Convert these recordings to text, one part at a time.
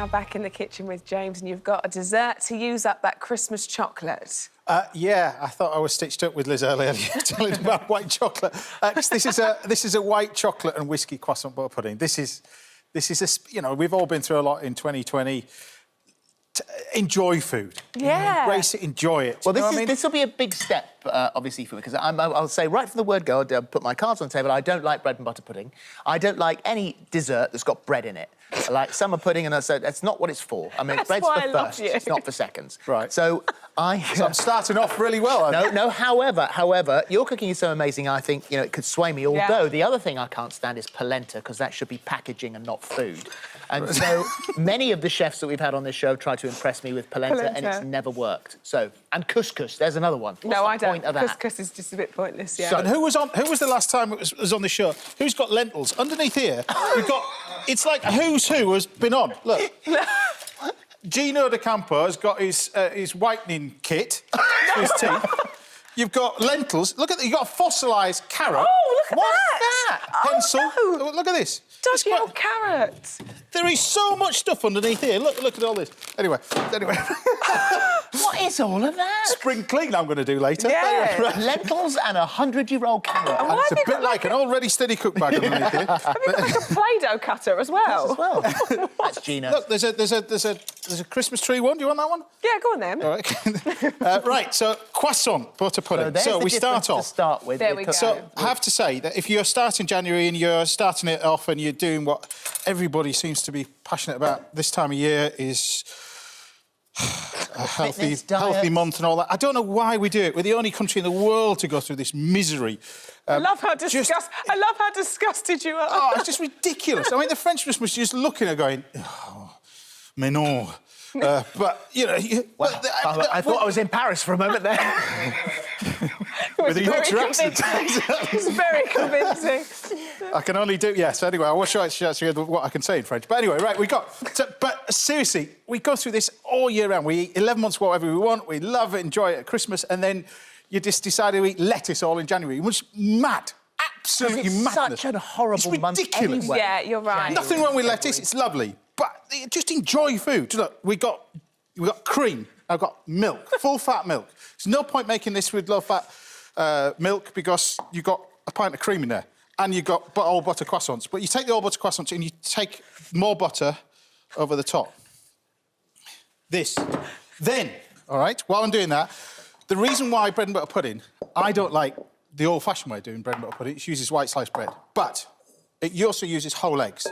now back in the kitchen with James, and you've got a dessert to use up that Christmas chocolate. Yeah, I thought I was stitched up with Liz earlier telling about white chocolate. 'Cause this is a white chocolate and whiskey croissant butter pudding. This is you know, we've all been through a lot in 2020. Enjoy food. Yeah. Embrace it, enjoy it. Well, this will be a big step, obviously, for me, because I'll say right from the word go, I'll put my cards on the table. I don't like bread and butter pudding. I don't like any dessert that's got bread in it. I like summer pudding, and so that's not what it's for. I mean, bread's for first, it's not for seconds. Right. So I'm starting off really well. No, however, your cooking is so amazing, I think, you know, it could sway me. Although, the other thing I can't stand is polenta, because that should be packaging and not food. And so many of the chefs that we've had on this show have tried to impress me with polenta, and it's never worked. So, and couscous, there's another one. No, I don't. Point of that? Couscous is just a bit pointless, yeah. So, and who was the last time it was on the show? Who's got lentils? Underneath here, we've got... It's like who's who has been on. Look. Gino De Campo has got his whitening kit for his teeth. You've got lentils. Look at that. You've got a fossilised carrot. Oh, look at What's that? Pencil. Oh, no. Look at this. Dodgy old carrot. There is so much stuff underneath here. Look at all this. Anyway. What is all of that? Spring clean I'm going to do later. Yeah. Lentils and a 100-year-old carrot. And it's a bit like an already steady cook bag underneath here. Have you got like a Play-Doh cutter as well? That's Gina. Look, there's a Christmas tree one. Do you want that one? Yeah, go on then. All right. Right, so croissant butter pudding. So we start off. To start with. There we go. So I have to say that if you're starting January and you're starting it off and you're doing what everybody seems to be passionate about this time of year is a healthy month and all that. I don't know why we do it. We're the only country in the world to go through this misery. I love how disgusted you are. Oh, it's just ridiculous. I mean, the Frenchmen must just looking at going, oh, mais non. But, you know... I thought I was in Paris for a moment there. With a Yorkshire accent. It's very convincing. I can only do... Yes, anyway, I will show you what I can say in French. But anyway, right, but seriously, we go through this all year round. We eat 11 months whatever we want. We love it, enjoy it at Christmas, and then you just decide to eat lettuce all in January. It was mad. Absolutely madness. Such a horrible month ridiculous. anyway. Yeah, you're right. Nothing wrong with lettuce, it's lovely. But just enjoy food. Look, we got cream, I've got milk, full-fat milk. There's no point making this with low-fat milk because you've got a pint of cream in there and you've got all butter croissants. But you take the all butter croissants and you take more butter over the top. Then, all right, while I'm doing that, the reason why bread and butter pudding, I don't like the old-fashioned way of doing bread and butter pudding, it uses white sliced bread, but it also uses whole eggs.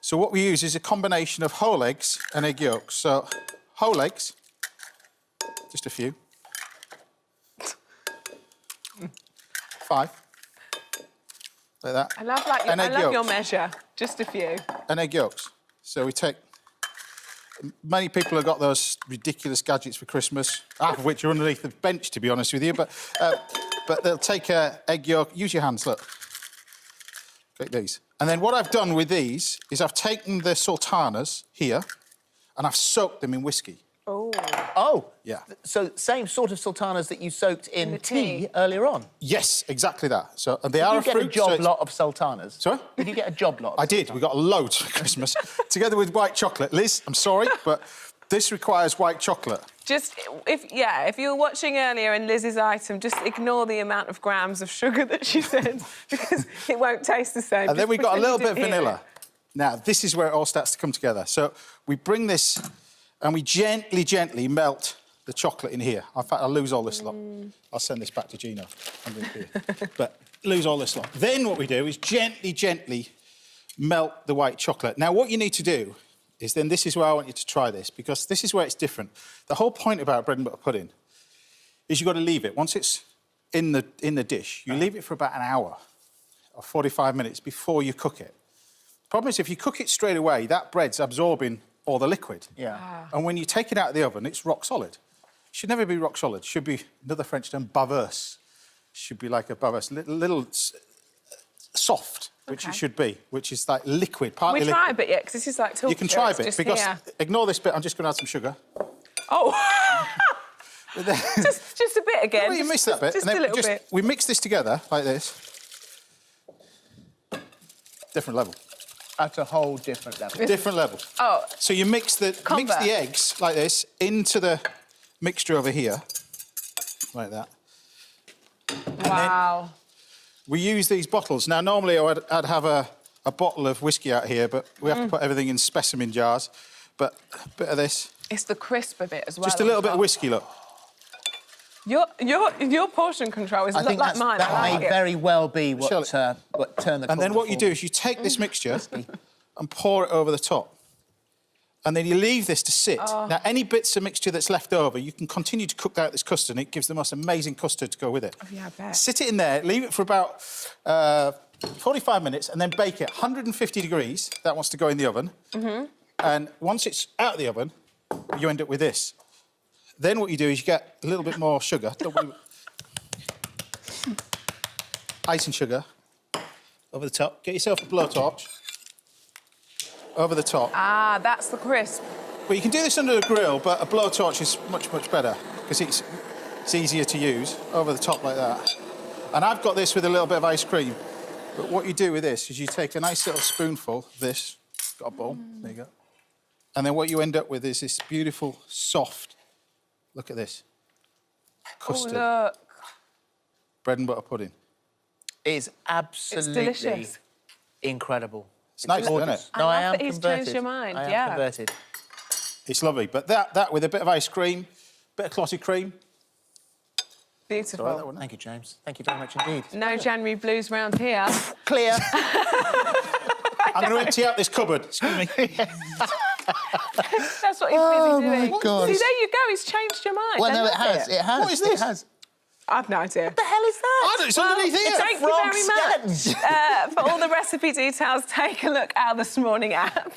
So what we use is a combination of whole eggs and egg yolks. So whole eggs, just a few. 5. Like that. I love your measure. Just a few. And egg yolks. So we take... Many people have got those ridiculous gadgets for Christmas, half of which are underneath the bench, to be honest with you, but they'll take an egg yolk. Use your hands, look. Take these. And then what I've done with these is I've taken the sultanas here and I've soaked them in whiskey. Oh. Yeah. So same sort of sultanas that you soaked in tea earlier on? Yes, exactly that. So and they are a fruit. Did you get a job lot of sultanas? Sorry? Did you get a job lot? I did. We got loads for Christmas, together with white chocolate. Liz, I'm sorry, but this requires white chocolate. Just, if you were watching earlier in Liz's item, just ignore the amount of grams of sugar that she said, because it won't taste the same. And then we got a little bit of vanilla. Now, this is where it all starts to come together. So we bring this and we gently, gently melt the chocolate in here. In fact, I'll lose all this lot. I'll send this back to Gino. But lose all this lot. Then what we do is gently, gently melt the white chocolate. Now, what you need to do is then this is where I want you to try this, because this is where it's different. The whole point about bread and butter pudding is you've got to leave it. Once it's in the dish, you leave it for about an hour or 45 minutes before you cook it. The problem is if you cook it straight away, that bread's absorbing all the liquid. Yeah. And when you take it out of the oven, it's rock solid. It should never be rock solid. It should be, another French term, baveuse. It should be like a baveuse, little soft, which it should be, which is like liquid, partly liquid. We try a bit, yeah, because this is like talking. You can try a bit, because ignore this bit, I'm just going to add some sugar. Oh! just a bit again. Well, you missed that bit. Just a little bit. We mix this together like this. Different level. At a whole different level. Different level. Oh. So you mix the eggs like this into the mixture over here, like that. Wow. We use these bottles. Now, normally I'd have a bottle of whiskey out here, but we have to put everything in specimen jars. But a bit of this. It's the crisp of it as well. Just a little bit of whiskey, look. Your portion control is like mine. That may very well be what turned the. And then what you do is you take this mixture and pour it over the top. And then you leave this to sit. Now, any bits of mixture that's left over, you can continue to cook out this custard, and it gives the most amazing custard to go with it. Oh, yeah, I bet. Sit it in there, leave it for about 45 minutes, and then bake it 150 degrees. That wants to go in the oven. And once it's out of the oven, you end up with this. Then what you do is you get a little bit more sugar. Icing sugar over the top. Get yourself a blowtorch. Over the top. Ah, that's the crisp. Well, you can do this under the grill, but a blowtorch is much, much better because it's easier to use. Over the top like that. And I've got this with a little bit of ice cream. But what you do with this is you take a nice little spoonful of this. Got a bowl. There you go. And then what you end up with is this beautiful, soft, look at this, custard. Oh, look. Bread and butter pudding. It is absolutely It's delicious. Incredible. It's nice, isn't it? No, I love am that he's converted. changed your mind, I am yeah. converted. It's lovely. But that with a bit of ice cream, bit of clotted cream. Beautiful. All right, Thank you, James. Thank you very much indeed. No January blues round here. Clear. I'm going to empty out this cupboard. Excuse me. That's what he's busy doing. my God. See, there you go. He's changed your mind. Well, I no, it love has. It has. What is this? It has. I've no idea. What the hell is that? It's underneath here. Thank you very much. For all the recipe details, take a look at our This Morning app.